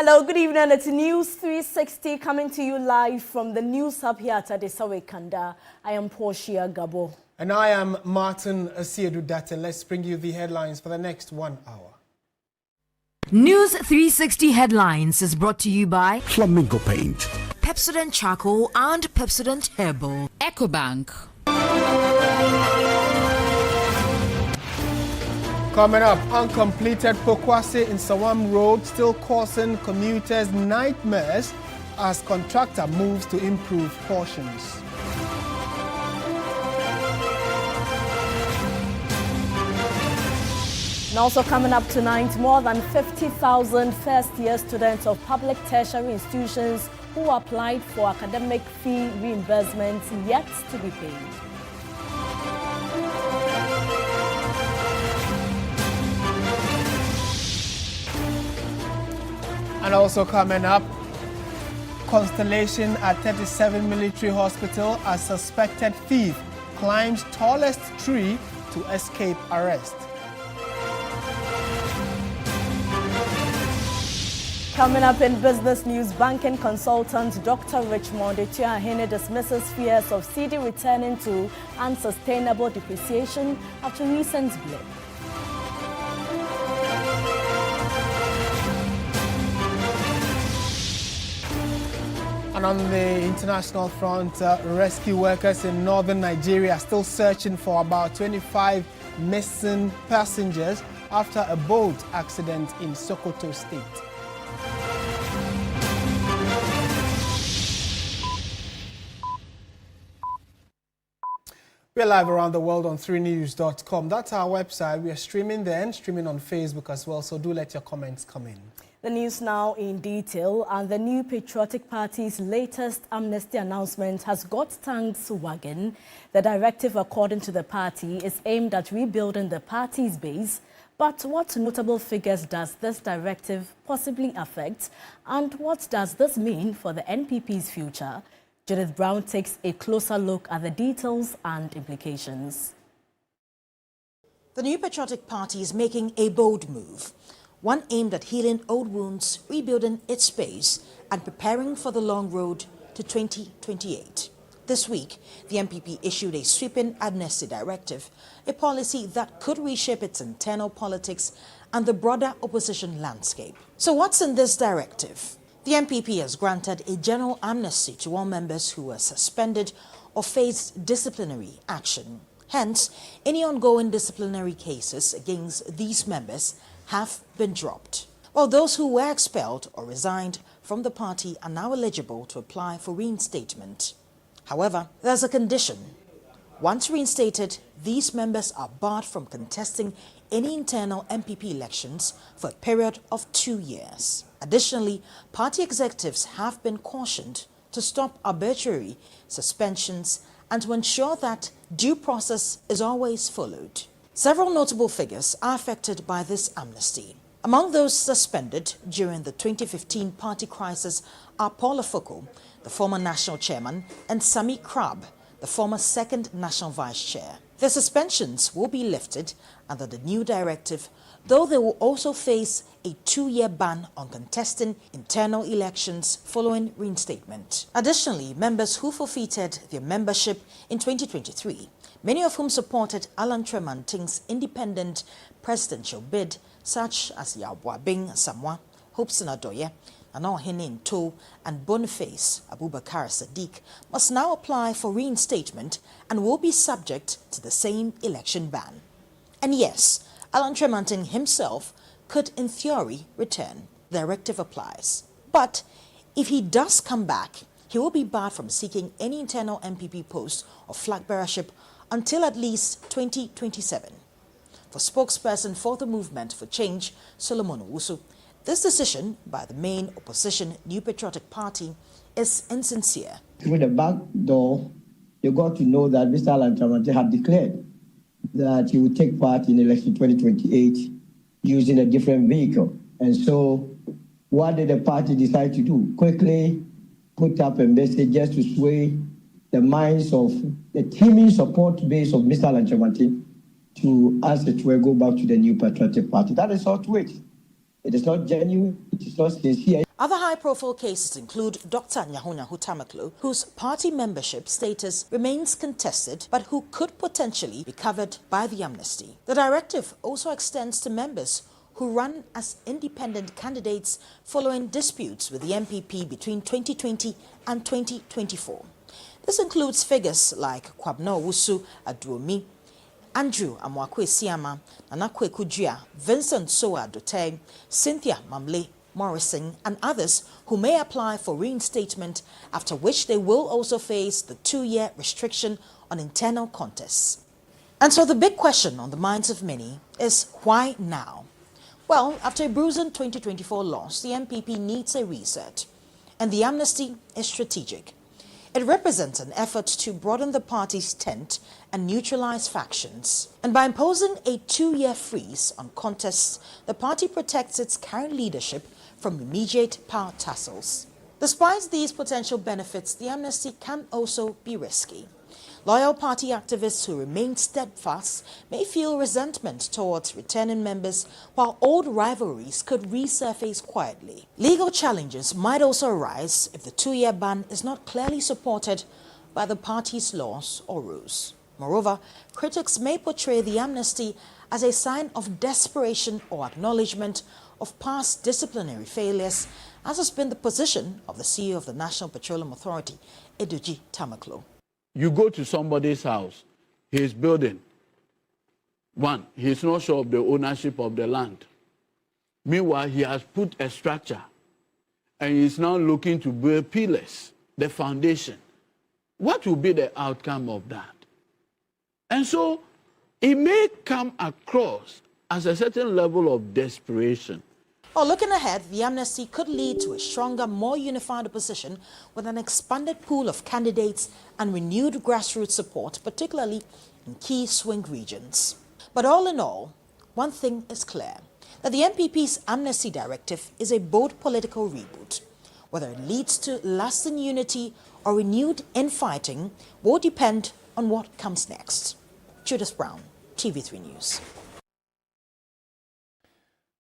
Hello, good evening. It's News 360 coming to you live from the News Hub here at Adesawe Kanda. I am Portia Gabor. And I am Martin Asiedu-Dartey. Let's bring you the headlines for the next 1 hour. News 360 Headlines is brought to you by Flamingo Paint, Pepsodent Charcoal and Pepsodent Herbal, EcoBank. Coming up, uncompleted Pokwase in Sawam Road still causing commuters nightmares as contractor moves to improve portions. And also coming up tonight, more than 50,000 first-year students of public tertiary institutions who applied for academic fee reimbursement yet to be paid. And also coming up, constellation at 37 Military Hospital as suspected thief climbs tallest tree to escape arrest. Coming up in business news, banking consultant Dr. Richmond Etuahene dismisses fears of CD returning to unsustainable depreciation after recent blip. And on the international front, rescue workers in northern Nigeria are still searching for about 25 missing passengers after a boat accident in Sokoto State. We're live around the world on 3news.com. That's our website. We are streaming there and streaming on Facebook as well, so do let your comments come in. The news now in detail, and the new Patriotic Party's latest amnesty announcement has got tanks wagging. The directive, according to the party, is aimed at rebuilding the party's base. But what notable figures does this directive possibly affect, and what does this mean for the NPP's future? Judith Brown takes a closer look at the details and implications. The new Patriotic Party is making a bold move. One aimed at healing old wounds, rebuilding its space, and preparing for the long road to 2028. This week, the MPP issued a sweeping amnesty directive, a policy that could reshape its internal politics and the broader opposition landscape. So what's in this directive? The MPP has granted a general amnesty to all members who were suspended or faced disciplinary action. Hence, any ongoing disciplinary cases against these members have been dropped, while those who were expelled or resigned from the party are now eligible to apply for reinstatement. However, there's a condition. Once reinstated, these members are barred from contesting any internal MPP elections for a period of 2 years. Additionally, party executives have been cautioned to stop arbitrary suspensions and to ensure that due process is always followed. Several notable figures are affected by this amnesty. Among those suspended during the 2015 party crisis are Paul Afoko, the former national chairman, and Sami Krab, the former second national vice chair. Their suspensions will be lifted under the new directive, though they will also face a 2-year ban on contesting internal elections following reinstatement. Additionally, members who forfeited their membership in 2023, many of whom supported Alan Tremanting's independent presidential bid, such as Yawabing Samwa, Hobson Adoye, Anohene Nto, and Boniface Abubakar Sadiq, must now apply for reinstatement and will be subject to the same election ban. And yes, Alan Tremanting himself could, in theory, return. The directive applies. But if he does come back, he will be barred from seeking any internal MPP post or flag bearership until at least 2027. For spokesperson for the Movement for Change, Solomon Owusu, this decision by the main opposition New Patriotic Party is insincere. Through the back door, you got to know that Mr. Alan Tremanting had declared that he would take part in election 2028 using a different vehicle. And so what did the party decide to do? Quickly put up a message just to sway the minds of the teeming support base of Mr. Alan Tremanting to, as it were, go back to the New Patriotic Party. That is all to it. It is not genuine, it is not sincere. Other high-profile cases include Dr. Nyahu Tamaklo, whose party membership status remains contested, but who could potentially be covered by the amnesty. The directive also extends to members who run as independent candidates following disputes with the MPP between 2020 and 2024. This includes figures like Kwabna Owusu Aduomi, Andrew Amwakwe Siama, Nanakwe Kujia, Vincent Soa Dote, Cynthia Mamle Morrison, and others who may apply for reinstatement, after which they will also face the 2-year restriction on internal contests. And so the big question on the minds of many is, why now? Well, after a bruising 2024 loss, the MPP needs a reset, and the amnesty is strategic. It represents an effort to broaden the party's tent and neutralize factions. And by imposing a 2-year freeze on contests, the party protects its current leadership from immediate power tussles. Despite these potential benefits, the amnesty can also be risky. Loyal party activists who remain steadfast may feel resentment towards returning members, while old rivalries could resurface quietly. Legal challenges might also arise if the 2-year ban is not clearly supported by the party's laws or rules. Moreover, critics may portray the amnesty as a sign of desperation or acknowledgement of past disciplinary failures, as has been the position of the CEO of the National Petroleum Authority, Eduji Tamaklo. You go to somebody's house, he's building. One, he's not sure of the ownership of the land. Meanwhile, he has put a structure and he's now looking to build pillars, the foundation. What will be the outcome of that? And so it may come across as a certain level of desperation. Well, looking ahead, the amnesty could lead to a stronger, more unified opposition with an expanded pool of candidates and renewed grassroots support, particularly in key swing regions. But all in all, one thing is clear, that the MPP's amnesty directive is a bold political reboot. Whether it leads to lasting unity or renewed infighting will depend on what comes next. Judith Brown, TV3 News.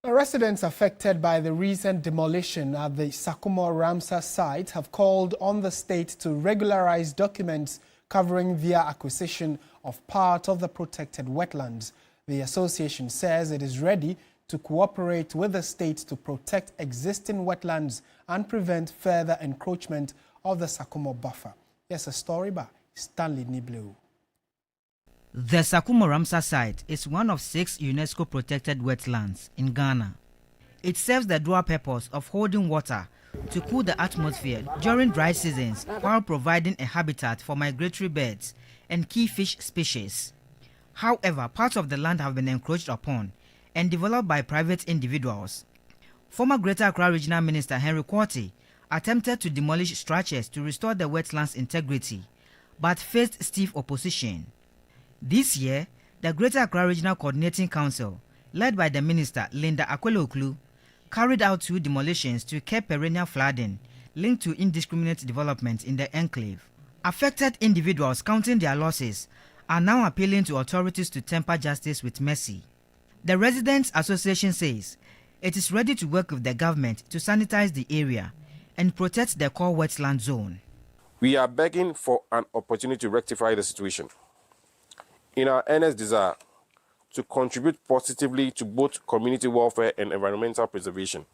Residents affected by the recent demolition at the Sakumo Ramsar site have called on the state to regularize documents covering their acquisition of part of the protected wetlands. The association says it is ready to cooperate with the state to protect existing wetlands and prevent further encroachment of the Sakumo buffer. Here's a story by Stanley Nibleu. The Sakumo Ramsar site is one of 6 UNESCO protected wetlands in Ghana. It serves the dual purpose of holding water to cool the atmosphere during dry seasons while providing a habitat for migratory birds and key fish species. However, parts of the land have been encroached upon and developed by private individuals. Former Greater Accra Regional Minister Henry Quartey attempted to demolish structures to restore the wetlands' integrity, but faced stiff opposition. This year, the Greater Accra Regional Coordinating Council, led by the Minister Linda Akwele-Oklu, carried out 2 demolitions to curb perennial flooding linked to indiscriminate development in the enclave. Affected individuals counting their losses are now appealing to authorities to temper justice with mercy. The Residents Association says it is ready to work with the government to sanitize the area and protect the core wetland zone. We are begging for an opportunity to rectify the situation. In our earnest desire to contribute positively to both community welfare and environmental preservation,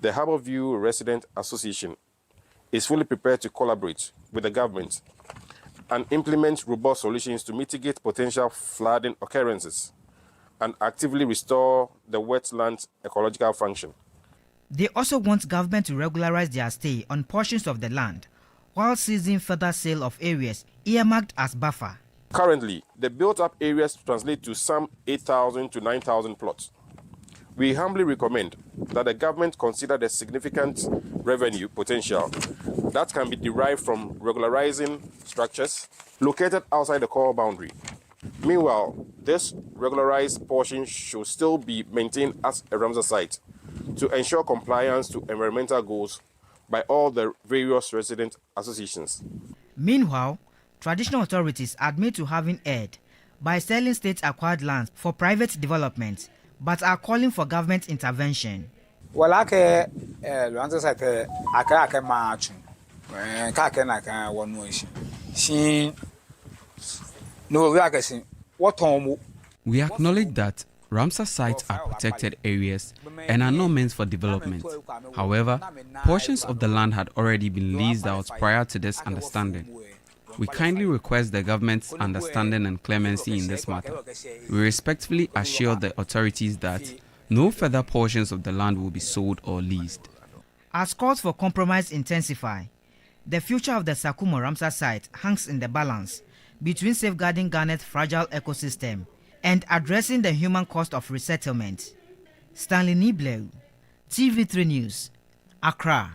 the Harbourview Resident Association is fully prepared to collaborate with the government and implement robust solutions to mitigate potential flooding occurrences and actively restore the wetland's ecological function. They also want government to regularize their stay on portions of the land while ceasing further sale of areas earmarked as buffer. Currently, the built-up areas translate to some 8,000 to 9,000 plots. We humbly recommend that the government consider the significant revenue potential that can be derived from regularizing structures located outside the core boundary. Meanwhile, this regularized portion should still be maintained as a Ramsar site to ensure compliance to environmental goals by all the various resident associations. Meanwhile, traditional authorities admit to having erred by selling state-acquired lands for private development, but are calling for government intervention. Well, I can answer that I can march. I can one motion. She no, we are saying what home. We acknowledge that Ramsar sites are protected areas and are not meant for development. However, portions of the land had already been leased out prior to this understanding. We kindly request the government's understanding and clemency in this matter. We respectfully assure the authorities that no further portions of the land will be sold or leased. As calls for compromise intensify, the future of the Sakumo Ramsar site hangs in the balance between safeguarding Ghana's fragile ecosystem and addressing the human cost of resettlement. Stanley Niblew, TV3 News, Accra.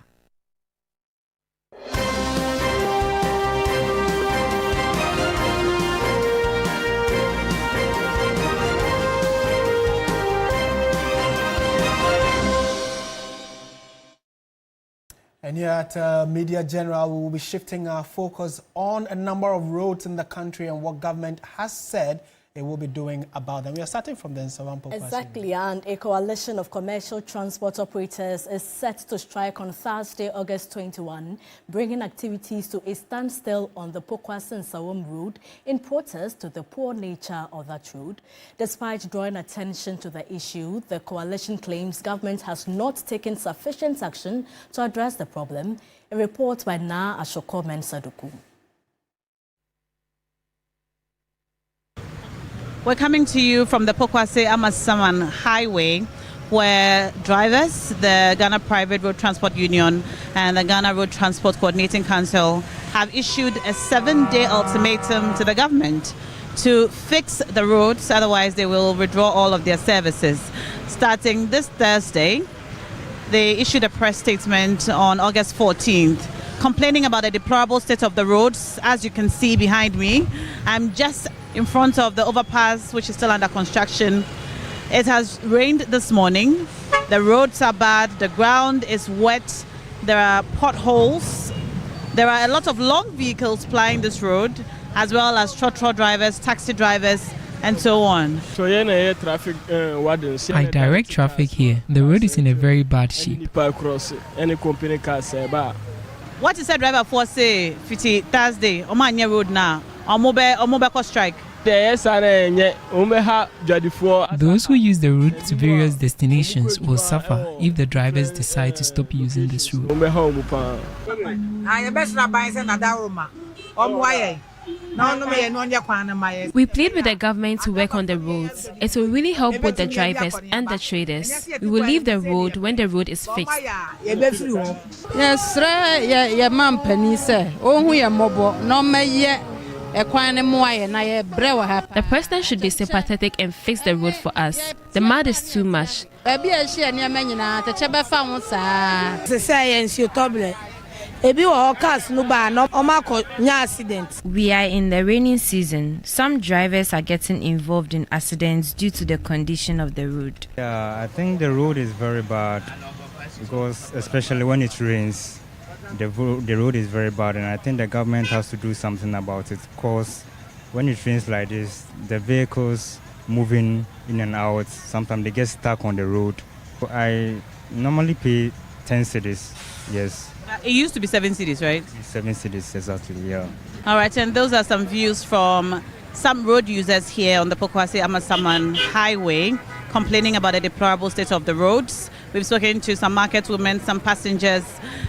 And here at Media General, we will be shifting our focus on a number of roads in the country and what government has said it will be doing about them. We are starting from the Nsawampo. Exactly, and a coalition of commercial transport operators is set to strike on Thursday, August 21, bringing activities to a standstill on the Pokwase-Nsawam road in protest to the poor nature of that road. Despite drawing attention to the issue, the coalition claims government has not taken sufficient action to address the problem. A report by Na Ashoko Mensaduku. We're coming to you from the Pokwase-Amasaman Highway, where drivers, the Ghana Private Road Transport Union and the Ghana Road Transport Coordinating Council have issued a 7-day ultimatum to the government to fix the roads, otherwise they will withdraw all of their services. Starting this Thursday, they issued a press statement on August 14th, complaining about the deplorable state of the roads. As you can see behind me, I'm just in front of the overpass, which is still under construction. It has rained this morning. The roads are bad. The ground is wet. There are potholes. There are a lot of long vehicles plying this road, as well as trotro drivers, taxi drivers, and so on. I direct traffic here. The road is in a very bad shape. What is the driver for say 50 Thursday? Omanya road now. Omobeko strike. Those who use the route to various destinations will suffer if the drivers decide to stop using this route. We plead with the government to work on the roads. It will really help both the drivers and the traders. We will leave the road when the road is fixed. The president should be sympathetic and fix the road for us. The mud is too much. We are in the rainy season. Some drivers are getting involved in accidents due to the condition of the road. Yeah, I think the road is very bad because especially when it rains, the road is very bad, and I think the government has to do something about it because when it rains like this, the vehicles moving in and out, sometimes they get stuck on the road. I normally pay 10 cedis, yes. It used to be 7 cedis, right? 7 cedis, exactly, yeah. All right, and those are some views from some road users here on the Pokwase-Amasaman Highway, complaining about the deplorable state of the roads. We've spoken to some market women, some passengers,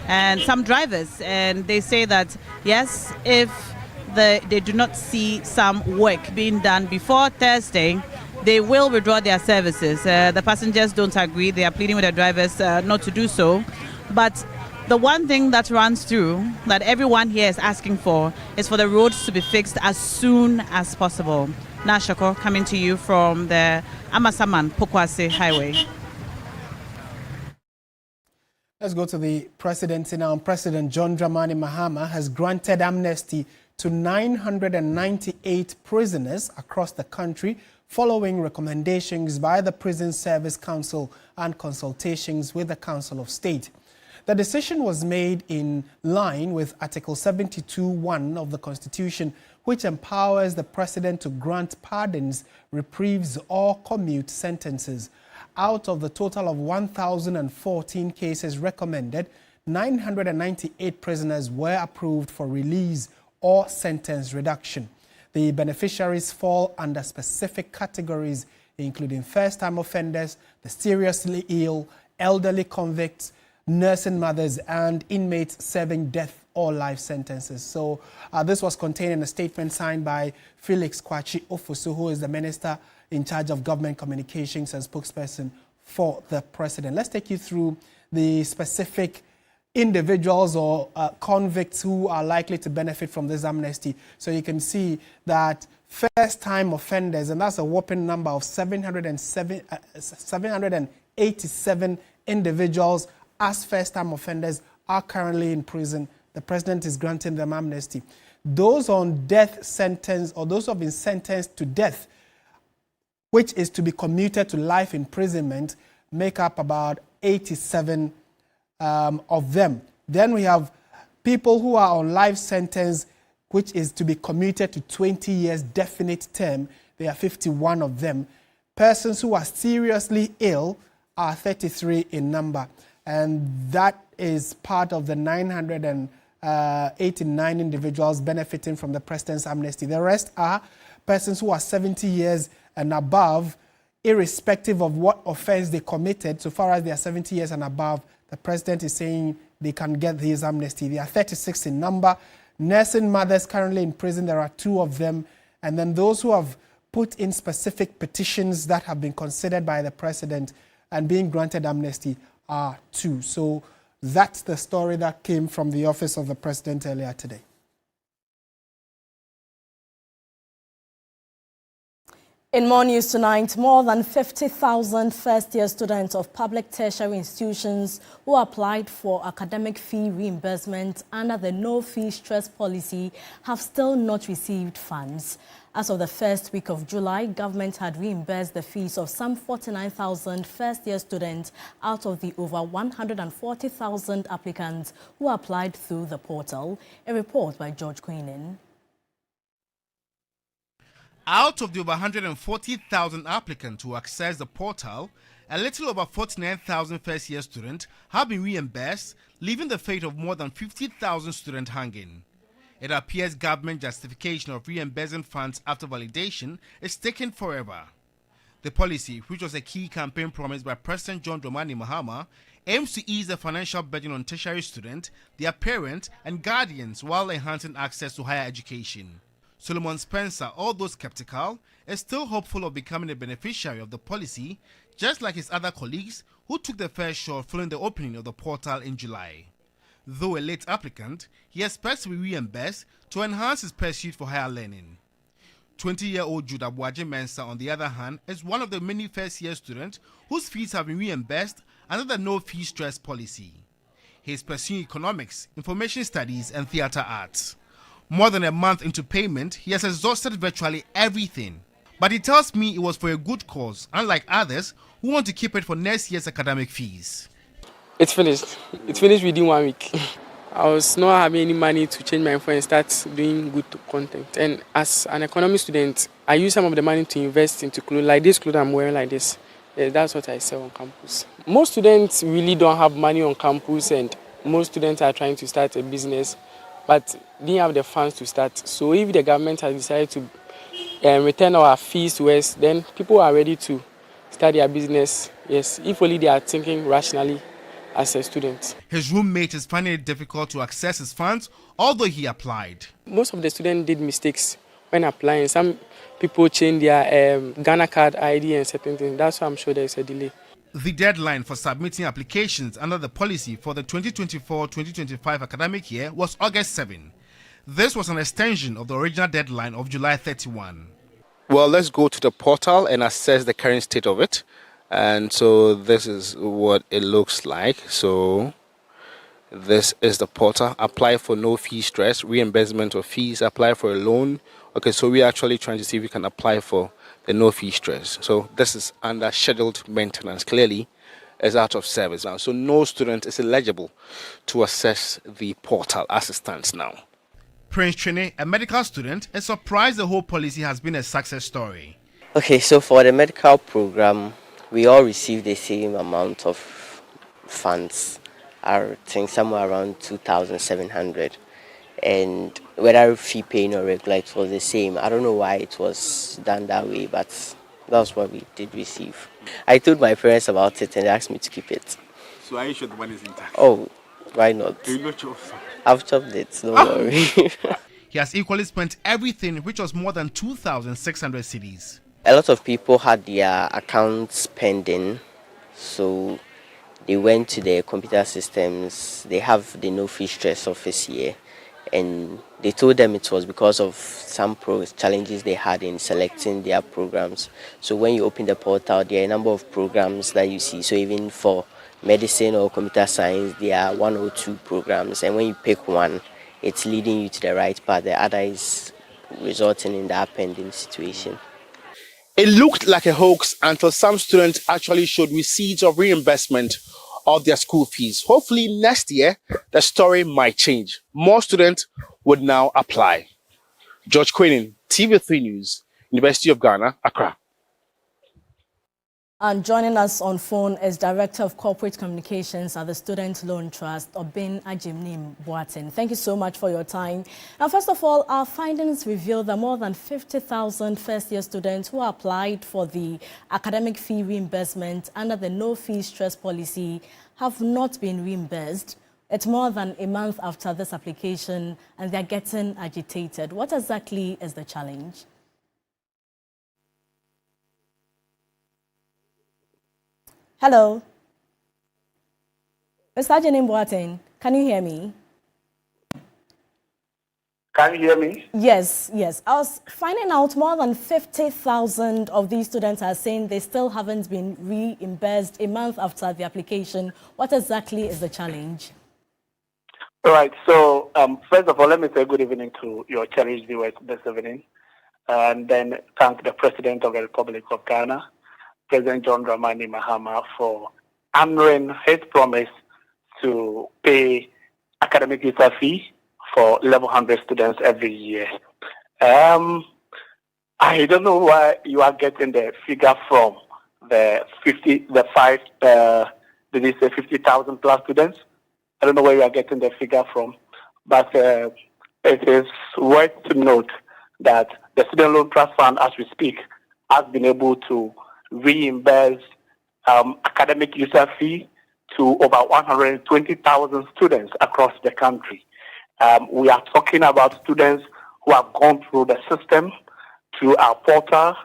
and some drivers, and they say that, yes, if they do not see some work being done before Thursday, they will withdraw their services. The passengers don't agree. They are pleading with the drivers not to do so. But the one thing that runs through, that everyone here is asking for, is for the roads to be fixed as soon as possible. Nashako, coming to you from the Amasaman Pokwase Highway. Let's go to the presidency now. President John Dramani Mahama has granted amnesty to 998 prisoners across the country following recommendations by the Prison Service Council and consultations with the Council of State. The decision was made in line with Article 72(1) of the Constitution, which empowers the President to grant pardons, reprieves, or commute sentences. out of the total of 1,014 cases recommended, 998 prisoners were approved for release or sentence reduction. The beneficiaries fall under specific categories, including first-time offenders, the seriously ill, elderly convicts, nursing mothers, and inmates serving death or life sentences. So this was contained in a statement signed by Felix Kwachi Ofosu, who is the Minister in charge of Government Communications and spokesperson for the President. Let's take you through the specific individuals or convicts who are likely to benefit from this amnesty. So you can see that first-time offenders, and that's a whopping number of 787 individuals as first-time offenders are currently in prison. The President is granting them amnesty. Those on death sentence, or those who have been sentenced to death, which is to be commuted to life imprisonment, make up about 87 of them. Then we have people who are on life sentence, which is to be commuted to 20 years definite term. There are 51 of them. Persons who are seriously ill are 33 in number. And that is part of the 989 individuals benefiting from the President's amnesty. The rest are persons who are 70 years and above, irrespective of what offense they committed. So far as they are 70 years and above, the President is saying they can get his amnesty. They are 36 in number. Nursing mothers currently in prison, there are 2 of them. And then those who have put in specific petitions that have been considered by the President and being granted amnesty are 2. So that's the story that came from the office of the President earlier today. In more news tonight, more than 50,000 first-year students of public tertiary institutions who applied for academic fee reimbursement under the no-fee stress policy have still not received funds. As of the first week of July, government had reimbursed the fees of some 49,000 first-year students out of the over 140,000 applicants who applied through the portal. A report by George Queenan. Out of the over 140,000 applicants who accessed the portal, a little over 49,000 first-year students have been reimbursed, leaving the fate of more than 50,000 students hanging. It appears government justification of reimbursing funds after validation is taking forever. The policy, which was a key campaign promise by President John Dramani Mahama, aims to ease the financial burden on tertiary students, their parents, and guardians while enhancing access to higher education. Solomon Spencer, although skeptical, is still hopeful of becoming a beneficiary of the policy, just like his other colleagues who took the first shot following the opening of the portal in July. Though a late applicant, he expects to be reimbursed to enhance his pursuit for higher learning. 20-year-old Judah Mensah, on the other hand, is one of the many first-year students whose fees have been reimbursed under the no-fee stress policy. He is pursuing economics, information studies, and theatre arts. More than a month into payment, he has exhausted virtually everything. But he tells me it was for a good cause, unlike others who want to keep it for next year's academic fees. It's finished. It's finished within 1 week. I was not having any money to change my phone and start doing good content. And as an economics student, I use some of the money to invest into clothes, like this clothes I'm wearing like this. Yeah, that's what I sell on campus. Most students really don't have money on campus, and most students are trying to start a business, but didn't have the funds to start. So if the government has decided to return our fees to us, then people are ready to start their business. Yes, if only they are thinking rationally as a student. His roommate is finding it difficult to access his funds, although he applied. Most of the students did mistakes when applying. Some people change their Ghana card ID and certain things. That's why I'm sure there is a delay. The deadline for submitting applications under the policy for the 2024-2025 academic year was August 7. This was an extension of the original deadline of July 31. Well, let's go to the portal and assess the current state of it. And so this is what it looks like. So this is the portal. Apply for no fee stress, reimbursement of fees, apply for a loan. Okay, so we're actually trying to see if we can apply for the no fee stress. So this is under scheduled maintenance. Clearly, it's out of service now. So no student is eligible to access the portal as it stands now. Prince Chene, a medical student, is surprised the whole policy has been a success story. Okay, so for the medical program, we all receive the same amount of funds. I think somewhere around 2,700. And whether fee paying or regular, it was the same. I don't know why it was done that way, but that's what we did receive. I told my parents about it and they asked me to keep it. So are you sure the money is intact? Oh, why not? You not sure? I've chopped it, don't worry. He has equally spent everything, which was more than 2,600 cedis. A lot of people had their accounts pending, so they went to the computer systems. They have the no fee stress office here, and they told them it was because of some challenges they had in selecting their programs. So when you open the portal, there are a number of programs that you see. So even for medicine or computer science, there are 1 or 2 programs, and when you pick one, it's leading you to the right path. The other is resulting in the pending situation. It looked like a hoax until some students actually showed receipts of reimbursement of their school fees. Hopefully next year, the story might change. More students would now apply. George Queenan, TV3 News, University of Ghana, Accra. And joining us on phone is Director of Corporate Communications at the Student Loan Trust, Obin Ajimnim Boatin. Thank you so much for your time. Now, first of all, our findings reveal that more than 50,000 first-year students who applied for the academic fee reimbursement under the no-fee stress policy have not been reimbursed. It's more than a month after this application, and they're getting agitated. What exactly is the challenge? Hello. Mr. Janim Boateng, can you hear me? Can you hear me? Yes. I was finding out more than 50,000 of these students are saying they still haven't been reimbursed a month after the application. What exactly is the challenge? All right. So, first of all, let me say good evening to your cherished viewers this evening, and then thank the President of the Republic of Ghana, President John Dramani Mahama, for honoring his promise to pay academic visa fee for 1,100 students every year. I don't know where you are getting the figure from. Did he say 50,000 plus students? I don't know where you are getting the figure from, but it is worth to note that the Student Loan Trust Fund, as we speak, has been able to reimburse academic user fee to over 120,000 students across the country. We are talking about students who have gone through the system, through our portal,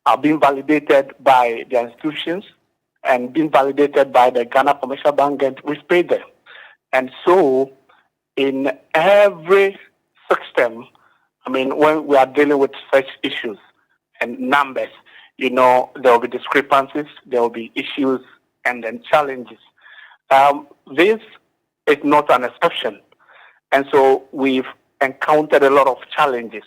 are being validated by the institutions and being validated by the Ghana Commercial Bank, and we've paid them. And so in every system, when we are dealing with such issues and numbers, there will be discrepancies, there will be issues, and then challenges. This is not an exception. And so we've encountered a lot of challenges.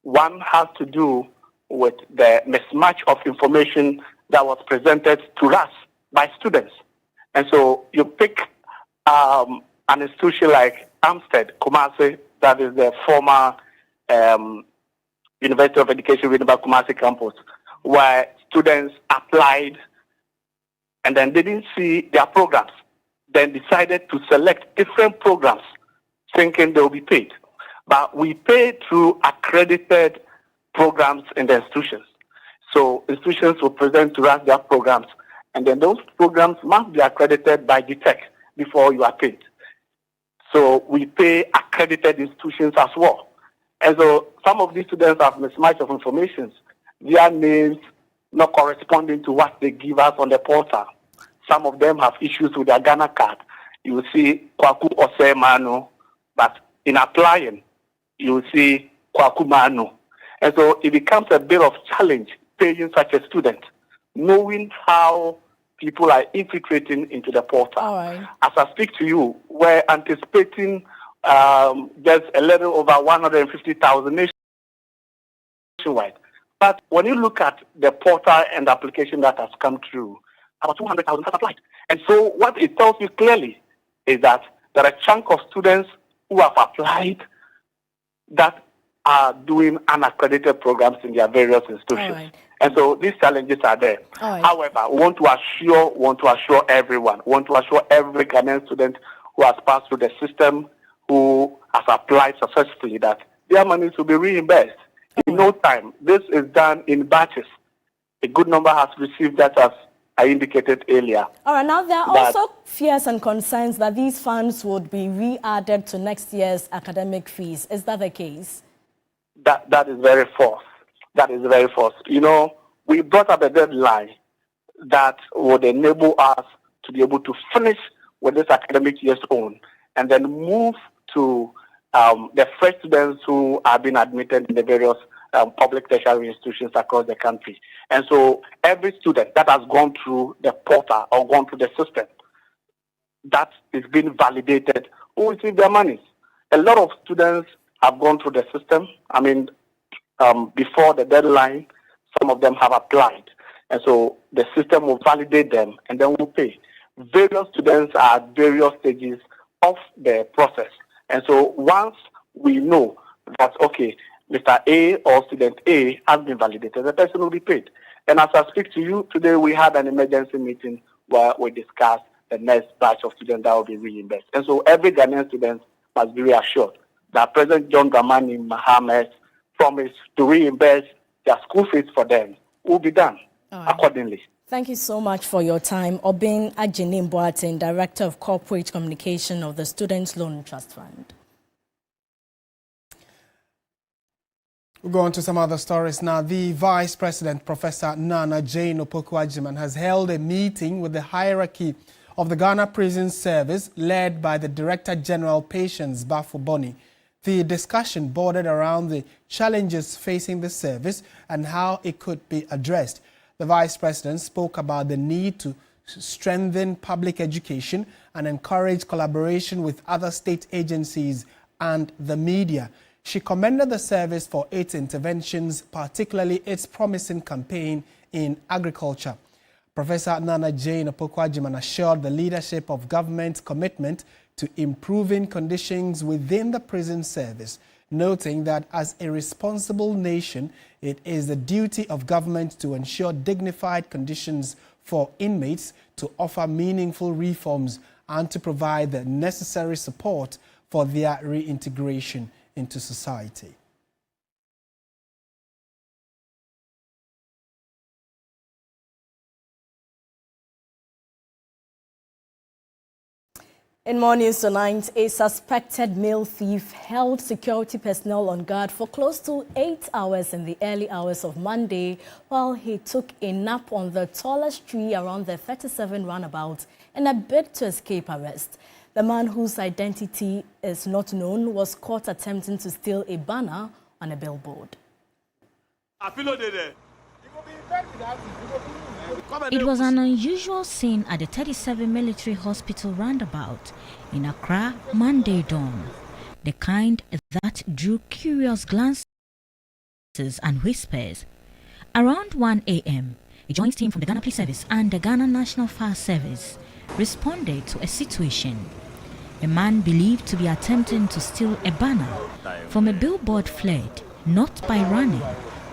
One has to do with the mismatch of information that was presented to us by students. And so you pick an institution like Amstead, Kumasi, that is the former University of Education, Kumasi campus, where students applied and then they didn't see their programs, then decided to select different programs thinking they will be paid. But we pay through accredited programs in the institutions. So institutions will present to us their programs, and then those programs must be accredited by DTEC before you are paid. So we pay accredited institutions as well. And so some of these students have mismatch of information, their names not corresponding to what they give us on the portal. Some of them have issues with their Ghana card. You will see Kwaku Ose Manu, but in applying, you will see Kwaku Manu. And so it becomes a bit of challenge paying such a student, knowing how people are infiltrating into the portal. All right. As I speak to you, we're anticipating just a little over 150,000 nationwide. But when you look at the portal and the application that has come through, about 200,000 have applied. And so what it tells you clearly is that there are a chunk of students who have applied that are doing unaccredited programs in their various institutions. Right. And so these challenges are there. Right. However, we want to assure everyone, want to assure every Ghanaian student who has passed through the system, who has applied successfully, that their money will be reimbursed. In no time, this is done in batches. A good number has received that, as I indicated earlier. All right, now there are also fears and concerns that these funds would be re-added to next year's academic fees. Is that the case? That is very false. That is very false. You know, we brought up a deadline that would enable us to be able to finish with this academic year's own and then move to the fresh students who have been admitted in the various public tertiary institutions across the country. And so every student that has gone through the portal or gone through the system that is being validated will receive their monies. A lot of students have gone through the system. I mean, before the deadline, some of them have applied. And so the system will validate them and then will pay. Various students are at various stages of the process. And so once we know that, okay, Mr. A or student A has been validated, the person will be paid. And as I speak to you, today we had an emergency meeting where we discussed the next batch of students that will be reimbursed. And so every Ghanaian student must be reassured that President John Dramani Mahama promised to reimburse their school fees for them will be done accordingly. Thank you so much for your time. Obin Ajinim Boateng, Director of Corporate Communication of the Students' Loan Trust Fund. We'll go on to some other stories now. The Vice President, Professor Nana Jane Opoku-Agyeman, has held a meeting with the hierarchy of the Ghana Prison Service, led by the Director General Patience Bafo-Boni. The discussion bordered around the challenges facing the service and how it could be addressed. The Vice President spoke about the need to strengthen public education and encourage collaboration with other state agencies and the media. She commended the service for its interventions, particularly its promising campaign in agriculture. Professor Nana Jane Opoku-Agyeman assured the leadership of government's commitment to improving conditions within the prison service, noting that as a responsible nation, it is the duty of government to ensure dignified conditions for inmates, to offer meaningful reforms, and to provide the necessary support for their reintegration into society. In more news tonight, a suspected male thief held security personnel on guard for close to 8 hours in the early hours of Monday while he took a nap on the tallest tree around the 37 roundabout in a bid to escape arrest. The man, whose identity is not known, was caught attempting to steal a banner on a billboard. It was an unusual scene at the 37 Military Hospital roundabout in Accra Monday dawn, the kind that drew curious glances and whispers. Around 1 a.m., a joint team from the Ghana Police Service and the Ghana National Fire Service responded to a situation. A man believed to be attempting to steal a banner from a billboard fled, not by running,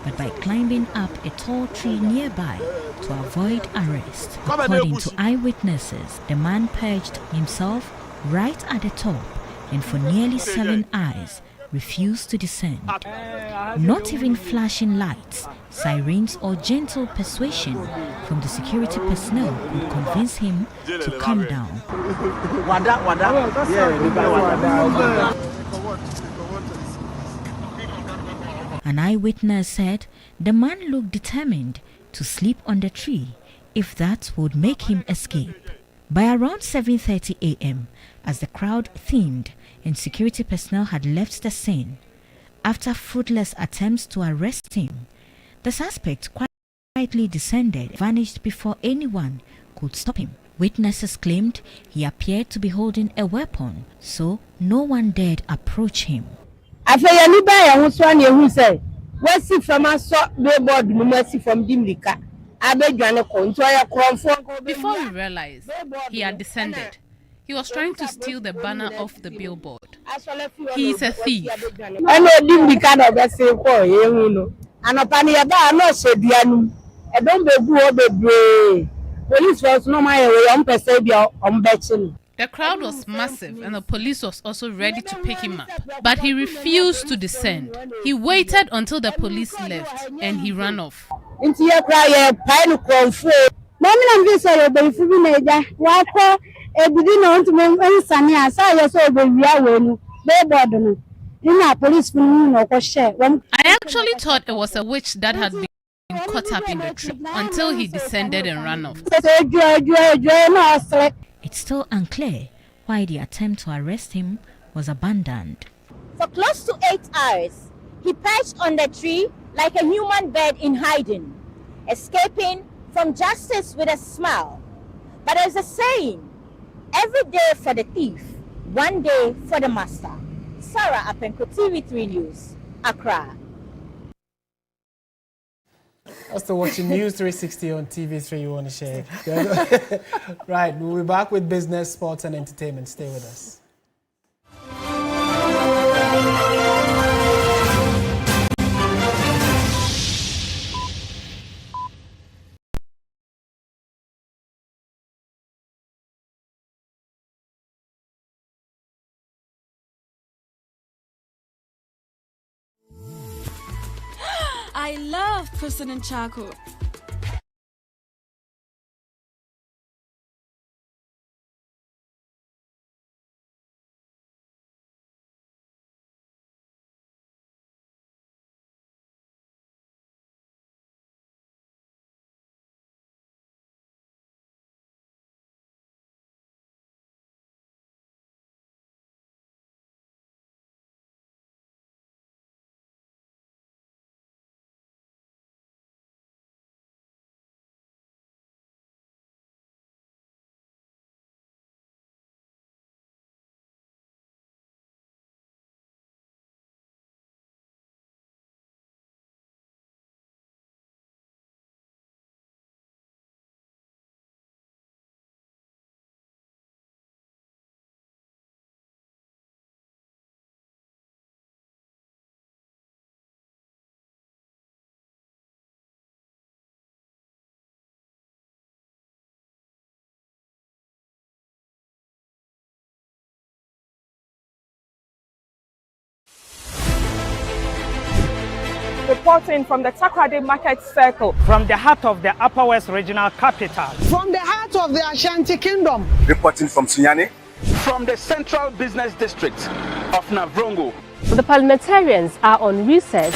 but by climbing up a tall tree nearby to avoid arrest. According to eyewitnesses, the man perched himself right at the top and for nearly 7 hours refused to descend. Not even flashing lights, sirens or gentle persuasion from the security personnel could convince him to calm down. An eyewitness said the man looked determined to sleep on the tree if that would make him escape. By around 7:30 a.m., as the crowd thinned and security personnel had left the scene, after fruitless attempts to arrest him, the suspect quietly descended and vanished before anyone could stop him. Witnesses claimed he appeared to be holding a weapon, so no one dared approach him. Before we realized, he had descended. He was trying to steal the banner off the billboard. He's a thief. And didn't be kind of a same for you. And a penny about no said Dianum. I don't be good or be police was no my way on Pesabia on betting. The crowd was massive and the police was also ready to pick him up. But he refused to descend. He waited until the police left and he ran off. Into your cry, pine confu. Mamma and this are by Fuminaja. Wako, a within on to me, Sunny, I saw your soul be real. They bother in our police for share. I actually thought it was a witch that had been caught up in the tree until he descended and ran off. It's still unclear why the attempt to arrest him was abandoned. For close to 8 hours, he perched on the tree like a human bird in hiding, escaping from justice with a smile. But there's a saying, every day for the thief, one day for the master. Sarah Apenko, TV3 News, Accra. Still watching News 360 on TV3, you want to share. Right, we'll be back with business, sports and entertainment. Stay with us. I love President Chaco. Reporting from the Takoradi Market Circle, from the heart of the Upper West Regional Capital, from the heart of the Ashanti Kingdom. Reporting from Sunyani, from the Central Business District of Navrongo. The parliamentarians are on recess.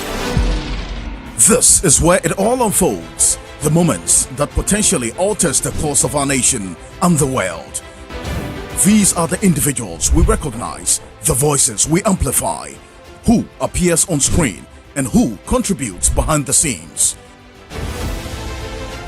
This is where it all unfolds. The moments that potentially alters the course of our nation and the world. These are the individuals we recognize, the voices we amplify, who appears on screen and who contributes behind the scenes.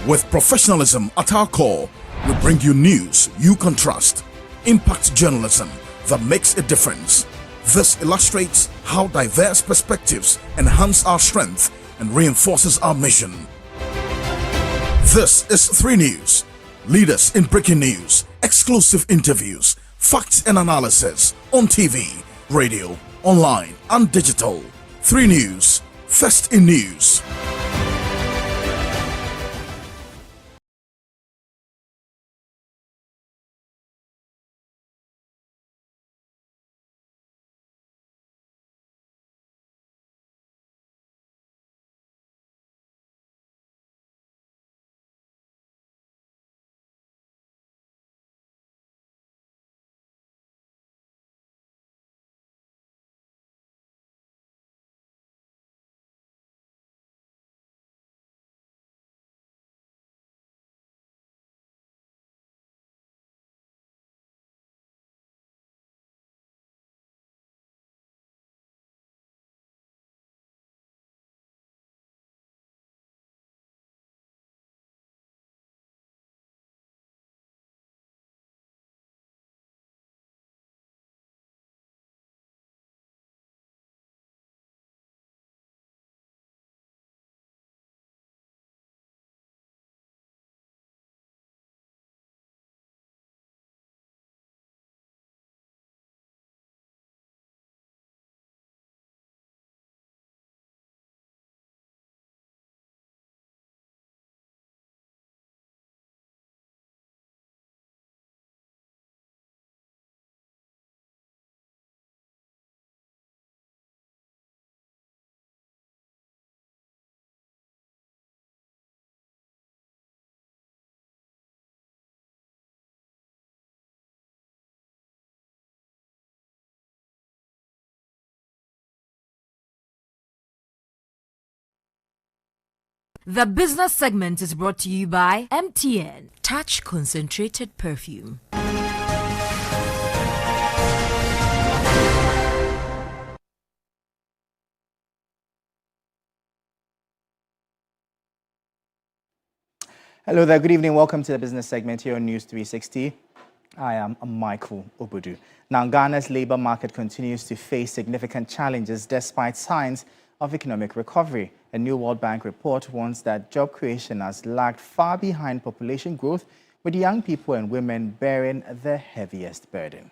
With professionalism at our core, we bring you news you can trust, impact journalism that makes a difference. This illustrates how diverse perspectives enhance our strength and reinforces our mission. This is 3 News, leaders in breaking news, exclusive interviews, facts and analysis on TV, radio, online and digital. 3 News, first in news. The business segment is brought to you by MTN. Touch concentrated perfume. Hello there, good evening. Welcome to the business segment here on News 360. I am Michael Obudu. Now, Ghana's labor market continues to face significant challenges despite signs of economic recovery. A new World Bank report warns that job creation has lagged far behind population growth, with young people and women bearing the heaviest burden.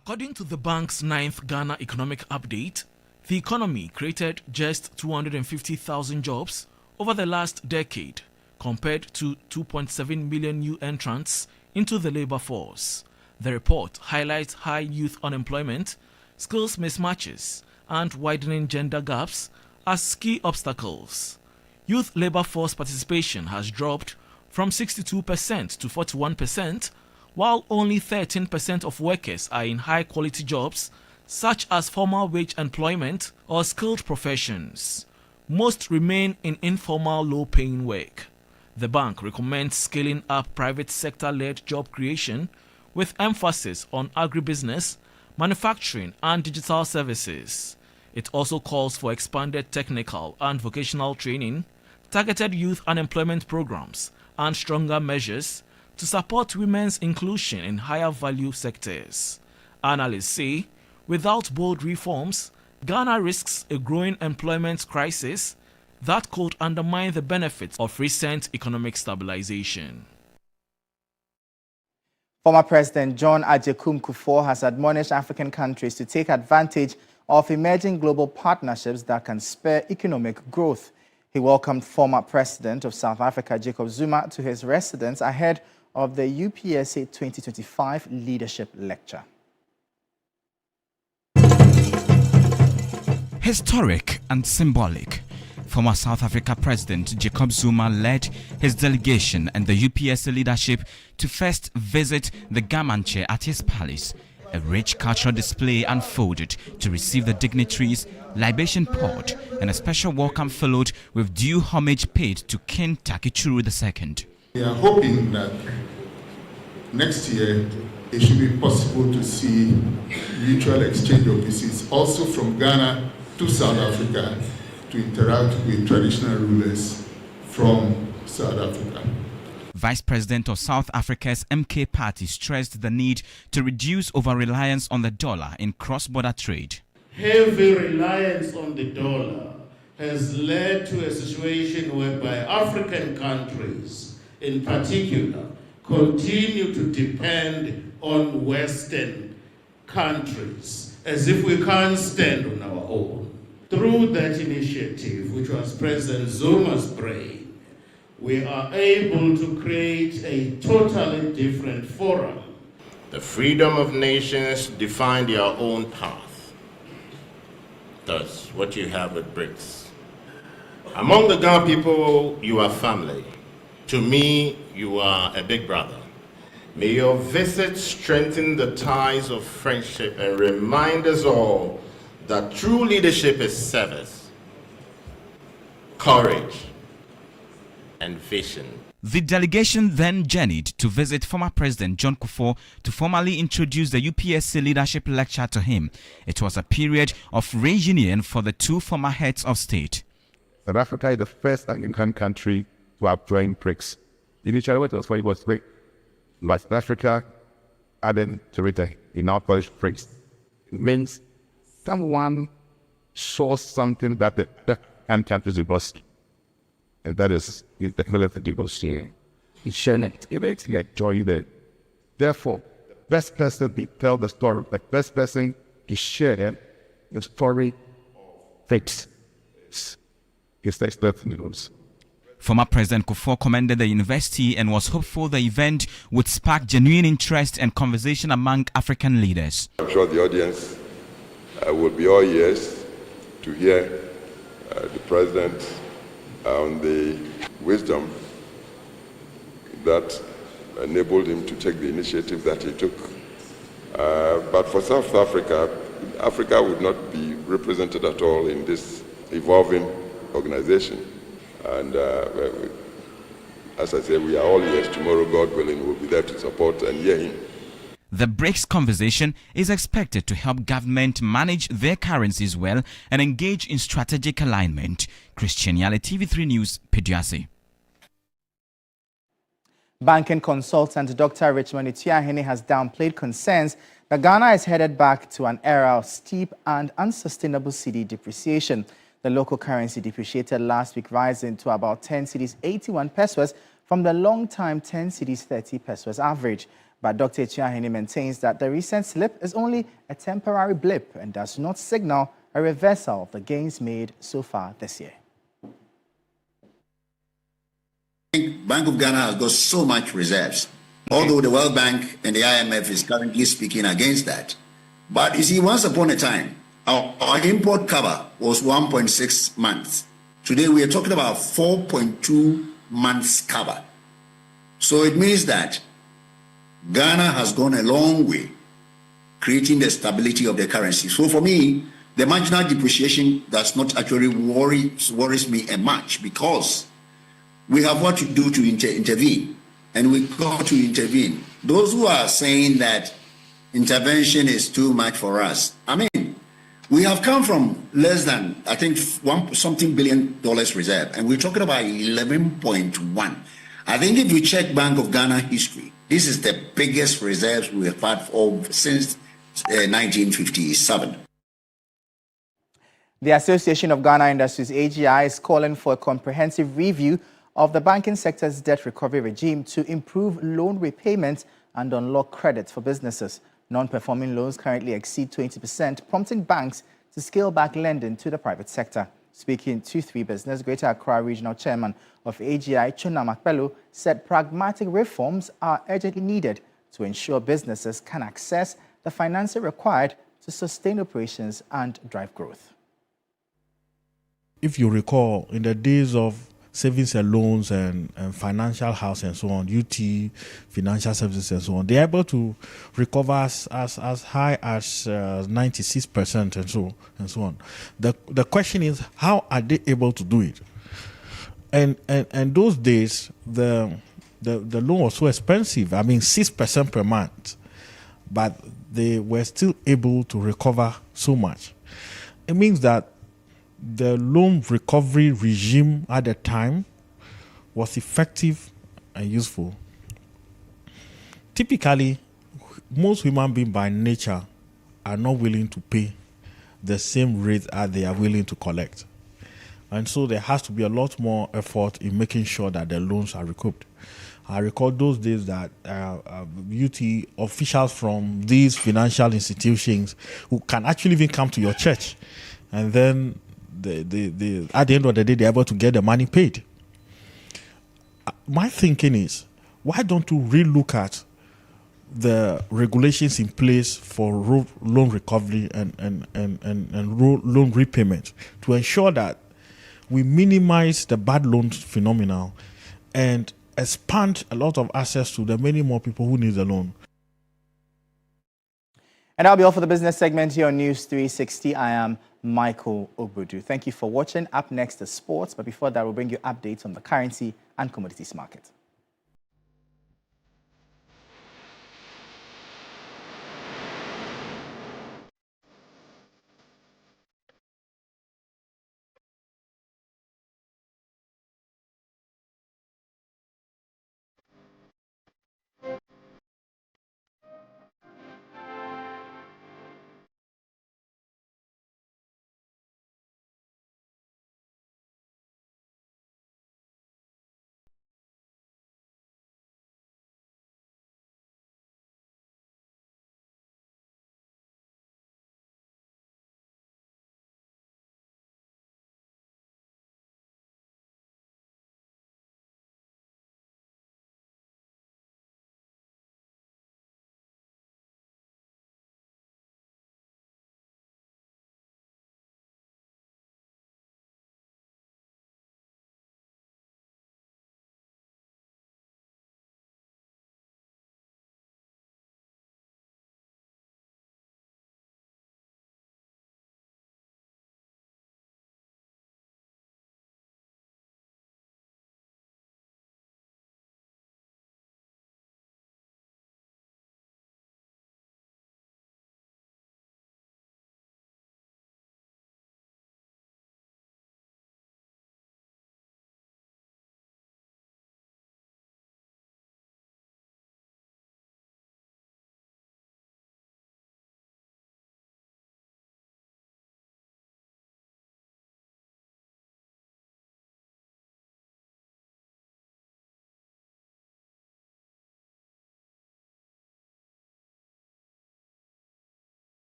According to the bank's 9th Ghana Economic Update, the economy created just 250,000 jobs over the last decade, compared to 2.7 million new entrants into the labor force. The report highlights high youth unemployment, skills mismatches, and widening gender gaps as key obstacles. Youth labor force participation has dropped from 62% to 41%, while only 13% of workers are in high-quality jobs, such as formal wage employment or skilled professions. Most remain in informal, low-paying work. The bank recommends scaling up private sector-led job creation with emphasis on agribusiness, manufacturing, and digital services. It also calls for expanded technical and vocational training, targeted youth unemployment programs, and stronger measures to support women's inclusion in higher value sectors. Analysts say, without bold reforms, Ghana risks a growing employment crisis that could undermine the benefits of recent economic stabilization. Former President John Agyekum Kufuor has admonished African countries to take advantage of emerging global partnerships that can spur economic growth. He welcomed former President of South Africa, Jacob Zuma, to his residence ahead of the UPSA 2025 Leadership Lecture. Historic and symbolic. Former South Africa President Jacob Zuma led his delegation and the UPSA leadership to first visit the Gamanche at his palace. A rich cultural display unfolded to receive the dignitaries, libation poured, and a special welcome followed with due homage paid to King Takichuru II. We are hoping that next year it should be possible to see mutual exchange of visits also from Ghana to South Africa to interact with traditional rulers from South Africa. Vice President of South Africa's MK Party stressed the need to reduce over-reliance on the dollar in cross-border trade. Heavy reliance on the dollar has led to a situation whereby African countries, in particular, continue to depend on Western countries as if we can't stand on our own. Through that initiative, which was President Zuma's brain, we are able to create a totally different forum. The freedom of nations define their own path. That's what you have with BRICS. Among the Ghana people, you are family. To me, you are a big brother. May your visit strengthen the ties of friendship and remind us all that true leadership is service, courage, and vision. The delegation then journeyed to visit former President John Kufuor to formally introduce the UPSA Leadership Lecture to him. It was a period of reunion for the two former heads of state. South Africa is the first African country to have joined BRICS. Initially, it was when it was BRICS, but South Africa added to it in our Polish BRICS. It means someone saw something that the countries lost. And that is the technology that people see. It's sharing it. It makes you enjoy it. Therefore, the best person to tell the story, the best person to share the story fits. It's the best news. Former President Kufuor commended the university and was hopeful the event would spark genuine interest and conversation among African leaders. I'm sure the audience will be all ears to hear the President on the wisdom that enabled him to take the initiative that he took. But for South Africa, Africa would not be represented at all in this evolving organization. And as I said, we are all ears. Tomorrow, God willing, we'll be there to support and hear him. The BRICS conversation is expected to help government manage their currencies well and engage in strategic alignment. Christian Yale, TV3 News, Peduase. Banking consultant Dr. Richmond Itiahene has downplayed concerns that Ghana is headed back to an era of steep and unsustainable cedi depreciation. The local currency depreciated last week, rising to about 10 cedis 81 pesos from the long-time 10 cedis 30 pesos average. But Dr. Itiahene maintains that the recent slip is only a temporary blip and does not signal a reversal of the gains made so far this year. Bank of Ghana has got so much reserves, although the World Bank and the IMF is currently speaking against that. But you see, once upon a time, our import cover was 1.6 months. Today, we are talking about 4.2 months cover. So it means that Ghana has gone a long way creating the stability of the currency. So for me, the marginal depreciation does not actually worries me much, because we have what to do to intervene, and we got to intervene. Those who are saying that intervention is too much for us, I mean, we have come from less than, I think, $1 billion reserve, and we're talking about 11.1. I think if you check Bank of Ghana history, this is the biggest reserves we have had since 1957. The Association of Ghana Industries, AGI, is calling for a comprehensive review of the banking sector's debt recovery regime to improve loan repayment and unlock credit for businesses. Non-performing loans currently exceed 20%, prompting banks to scale back lending to the private sector. Speaking to 3 Business, Greater Accra Regional Chairman of AGI, Chuna Makpelo, said pragmatic reforms are urgently needed to ensure businesses can access the financing required to sustain operations and drive growth. If you recall, in the days of savings and loans and financial house and so on, UT, financial services and so on, they're able to recover as high as 96% and so on. The question is, how are they able to do it? And those days, the loan was so expensive. I mean, 6% per month, but they were still able to recover so much. It means that the loan recovery regime at the time was effective and useful. Typically, most human beings by nature are not willing to pay the same rate as they are willing to collect. And so there has to be a lot more effort in making sure that the loans are recouped. I recall those days that UT officials from these financial institutions who can actually even come to your church, and then at the end of the day, they're able to get the money paid. My thinking is, why don't you relook at the regulations in place for loan recovery and loan repayment to ensure that we minimize the bad loan phenomenon and expand a lot of access to the many more people who need the loan. And that'll be all for the business segment here on News 360. I am Michael Obudu. Thank you for watching. Up next is sports, but before that, we'll bring you updates on the currency and commodities market.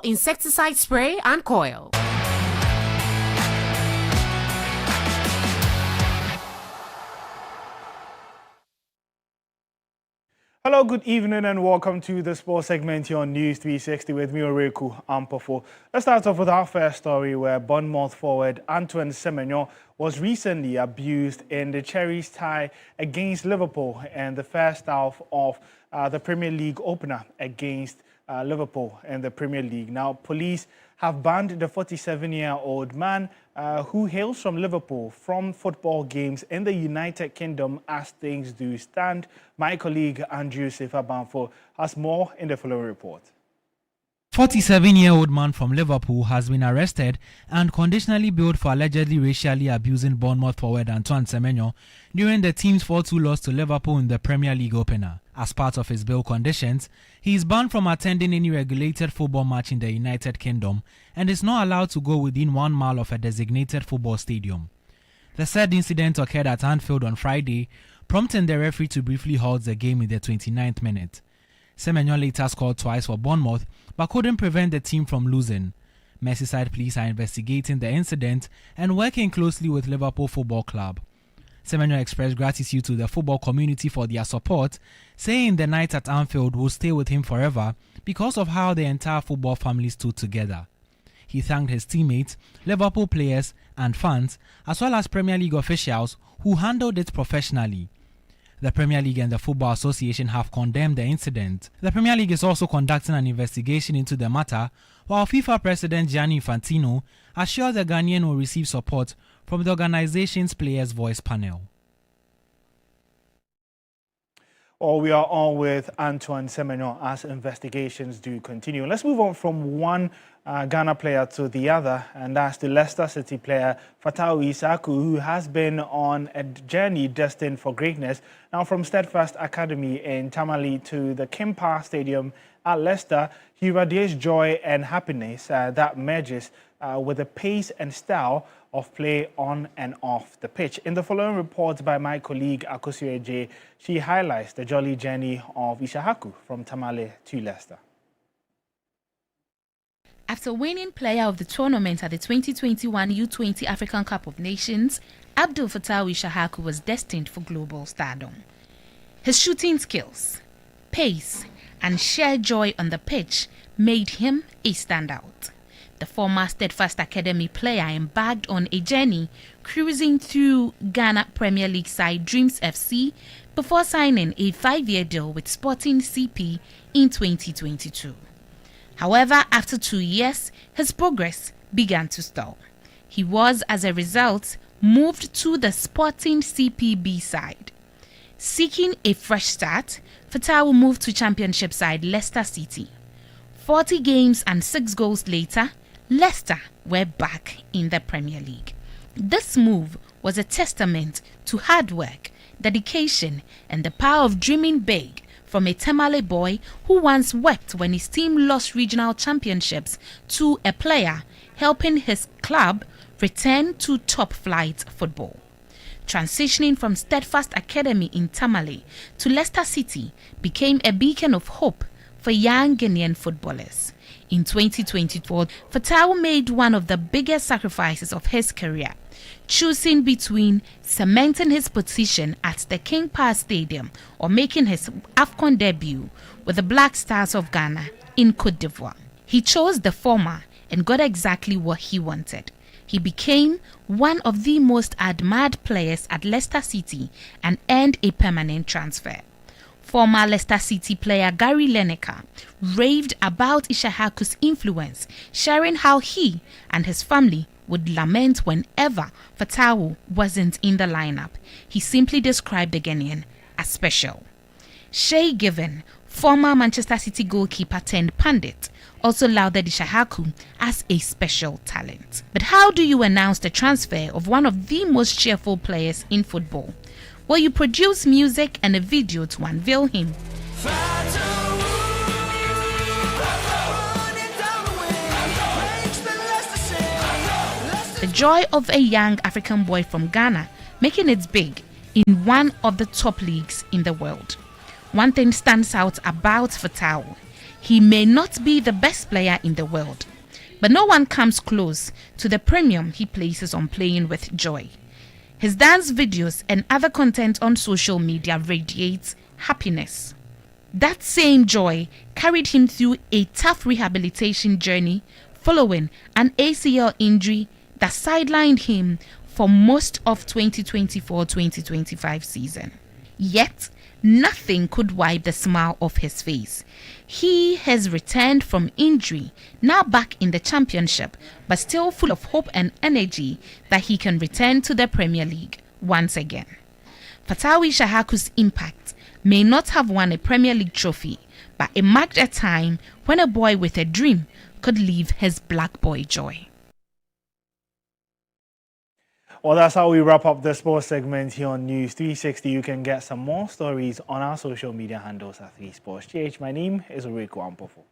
insecticide spray and coil. Hello, good evening and welcome to the sports segment here on News 360 with me, Oreku Ampofo. Let's start off with our first story where Bournemouth forward Antoine Semenyo was recently abused in the Cherries tie against Liverpool in the first half of the Premier League opener against Liverpool in the Premier League. Now, police have banned the 47-year-old man who hails from Liverpool from football games in the United Kingdom as things do stand. My colleague Andrew Sefa-Banfo has more in the following report. 47-year-old man from Liverpool has been arrested and conditionally bailed for allegedly racially abusing Bournemouth forward Antoine Semenyo during the team's 4-2 loss to Liverpool in the Premier League opener. As part of his bail conditions, he is banned from attending any regulated football match in the United Kingdom and is not allowed to go within 1 mile of a designated football stadium. The said incident occurred at Anfield on Friday, prompting the referee to briefly halt the game in the 29th minute. Semenyo later scored twice for Bournemouth but couldn't prevent the team from losing. Merseyside police are investigating the incident and working closely with Liverpool Football Club. Semenyo expressed gratitude to the football community for their support, saying the night at Anfield will stay with him forever because of how the entire football family stood together. He thanked his teammates, Liverpool players and fans, as well as Premier League officials who handled it professionally. The Premier League and the Football Association have condemned the incident. The Premier League is also conducting an investigation into the matter, while FIFA President Gianni Infantino assured the Ghanaian will receive support from the organization's Players' Voice panel. Well, we are on with Antoine Semenyo as investigations do continue. Let's move on from one Ghana player to the other, and that's the Leicester City player Fatawu Issahaku, who has been on a journey destined for greatness. Now, from Steadfast Academy in Tamale to the King Power Stadium at Leicester, he radiates joy and happiness that merges with the pace and style of play on and off the pitch. In the following report by my colleague Akosio J, she highlights the jolly journey of Issahaku from Tamale to Leicester. After winning Player of the Tournament at the 2021 U20 African Cup of Nations, Abdul Fatawu Issahaku was destined for global stardom. His shooting skills, pace, and sheer joy on the pitch made him a standout. The former Steadfast Academy player embarked on a journey cruising through Ghana Premier League side Dreams FC before signing a 5-year deal with Sporting CP in 2022. However, after 2 years, his progress began to stall. He was, as a result, moved to the Sporting CPB side. Seeking a fresh start, Fatawu moved to Championship side Leicester City. 40 games and 6 goals later, Leicester were back in the Premier League. This move was a testament to hard work, dedication, and the power of dreaming big from a Tamale boy who once wept when his team lost regional championships to a player helping his club return to top-flight football. Transitioning from Steadfast Academy in Tamale to Leicester City became a beacon of hope for young Ghanaian footballers. In 2024, Fatawu made one of the biggest sacrifices of his career, choosing between cementing his position at the King Power Stadium or making his AFCON debut with the Black Stars of Ghana in Côte d'Ivoire. He chose the former and got exactly what he wanted. He became one of the most admired players at Leicester City and earned a permanent transfer. Former Leicester City player Gary Lineker raved about Issahaku's influence, sharing how he and his family would lament whenever Fatawu wasn't in the lineup. He simply described the Ghanaian as special. Shay Given, former Manchester City goalkeeper turned pundit, also lauded Issahaku as a special talent. But how do you announce the transfer of one of the most cheerful players in football? Well, you produce music and a video to unveil him. The joy of a young African boy from Ghana making it big in one of the top leagues in the world. One thing stands out about Fatawu. He may not be the best player in the world, but no one comes close to the premium he places on playing with joy. His dance videos and other content on social media radiates happiness. That same joy carried him through a tough rehabilitation journey following an ACL injury that sidelined him for most of 2024-2025 season. Yet, nothing could wipe the smile off his face. He has returned from injury, now back in the championship, but still full of hope and energy that he can return to the Premier League once again. Fatawi Shahaku's impact may not have won a Premier League trophy, but it marked a time when a boy with a dream could live his black boy joy. Well, that's how we wrap up the sports segment here on News 360. You can get some more stories on our social media handles at 3sports. My name is Oreko Ampofo.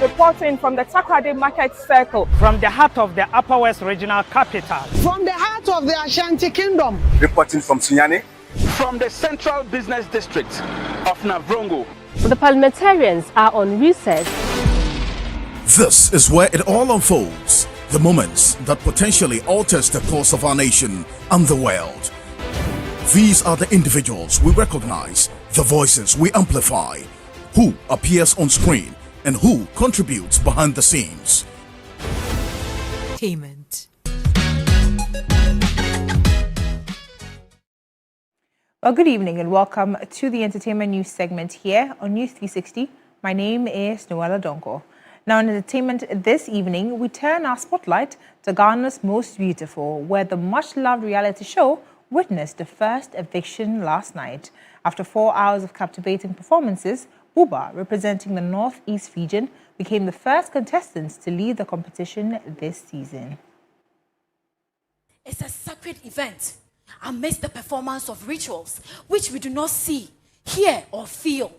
Reporting from the Takoradi Market Circle. From the heart of the Upper West Regional Capital. From the heart of the Ashanti Kingdom. Reporting from Sunyani. From the Central Business District of Navrongo. The parliamentarians are on recess. This is where it all unfolds. The moments that potentially alters the course of our nation and the world. These are the individuals we recognize, the voices we amplify, who appears on screen and who contributes behind the scenes. Entertainment. Well, good evening and welcome to the entertainment news segment here on News 360. My name is Noella Donko. Now in entertainment this evening, we turn our spotlight to Ghana's Most Beautiful, where the much-loved reality show witnessed the first eviction last night. After 4 hours of captivating performances, Buba, representing the Northeast region, became the first contestants to lead the competition this season. It's a sacred event amidst the performance of rituals, which we do not see, hear, or feel.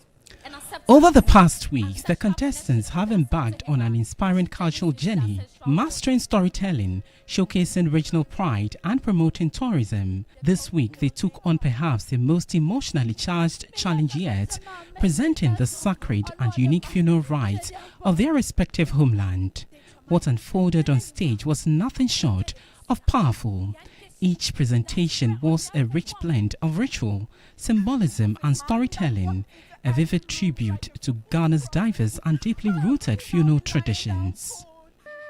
Over the past weeks, the contestants have embarked on an inspiring cultural journey, mastering storytelling, showcasing regional pride, and promoting tourism. This week, they took on perhaps the most emotionally charged challenge yet, presenting the sacred and unique funeral rites of their respective homeland. What unfolded on stage was nothing short of powerful. Each presentation was a rich blend of ritual, symbolism, and storytelling, a vivid tribute to Ghana's diverse and deeply rooted funeral traditions.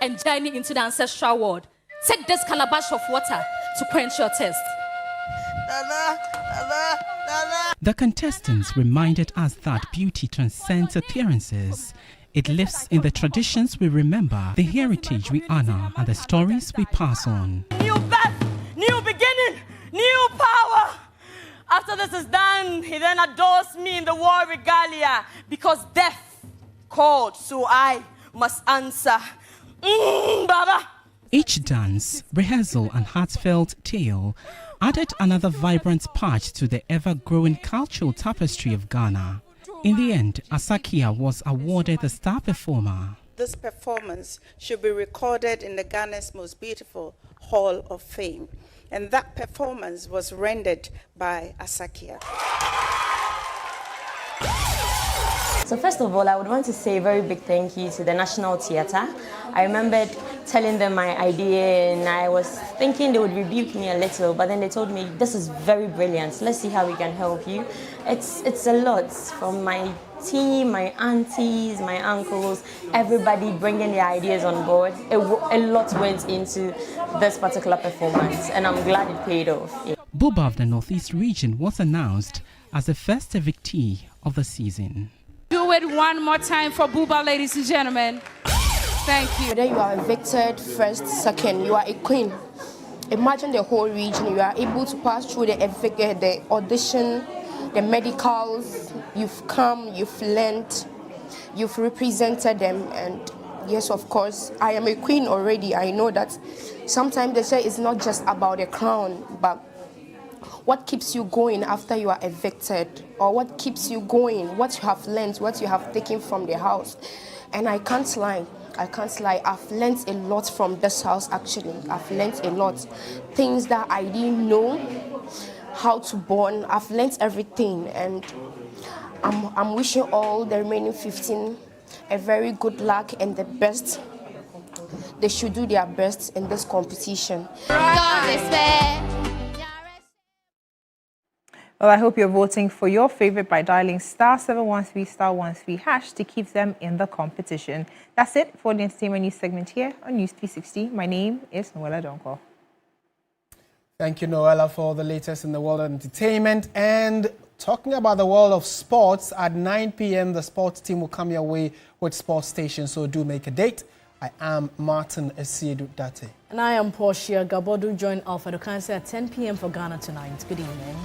And journey into the ancestral world. Take this calabash of water to quench your thirst. The contestants reminded us that beauty transcends appearances. It lives in the traditions we remember, the heritage we honor, and the stories we pass on. New birth, new beginning, new power. After this is done, he then adores me in the war regalia, because death called, so I must answer. Baba. Each dance, rehearsal, and heartfelt tale added another vibrant part to the ever-growing cultural tapestry of Ghana. In the end, Asakia was awarded the star performer. This performance should be recorded in the Ghana's Most Beautiful Hall of Fame. And that performance was rendered by Asakia. So first of all, I would want to say a very big thank you to the National Theatre. I remembered telling them my idea and I was thinking they would rebuke me a little, but then they told me, this is very brilliant, let's see how we can help you. It's a lot from my team, my aunties, my uncles, everybody bringing their ideas on board. A lot went into this particular performance and I'm glad it paid off. Buba of the Northeast region was announced as the first evictee of the season. Do it one more time for Buba, ladies and gentlemen. Thank you. Whether you are evicted, first, second, you are a queen. Imagine the whole region. You are able to pass through the audition, the medicals. You've come, you've learned, you've represented them, and yes, of course, I am a queen already. I know that sometimes they say it's not just about the crown, but what keeps you going after you are evicted, or what keeps you going, what you have learned, what you have taken from the house. And I can't lie. I've learned a lot from this house, actually. I've learned a lot. Things that I didn't know how to bond. I've learned everything, and I'm wishing all the remaining 15 a very good luck and the best. They should do their best in this competition. Well, I hope you're voting for your favorite by dialing *713*13# to keep them in the competition. That's it for the entertainment news segment here on News 360. My name is Noella Donko. Thank you, Noella, for the latest in the world of entertainment. And talking about the world of sports, at 9 p.m., the sports team will come your way with Sports Station, so do make a date. I am Martin Asiedu-Dartey. And I am Portia Gabor. Do join Alfredo Cancer at 10 p.m. for Ghana Tonight. Good evening.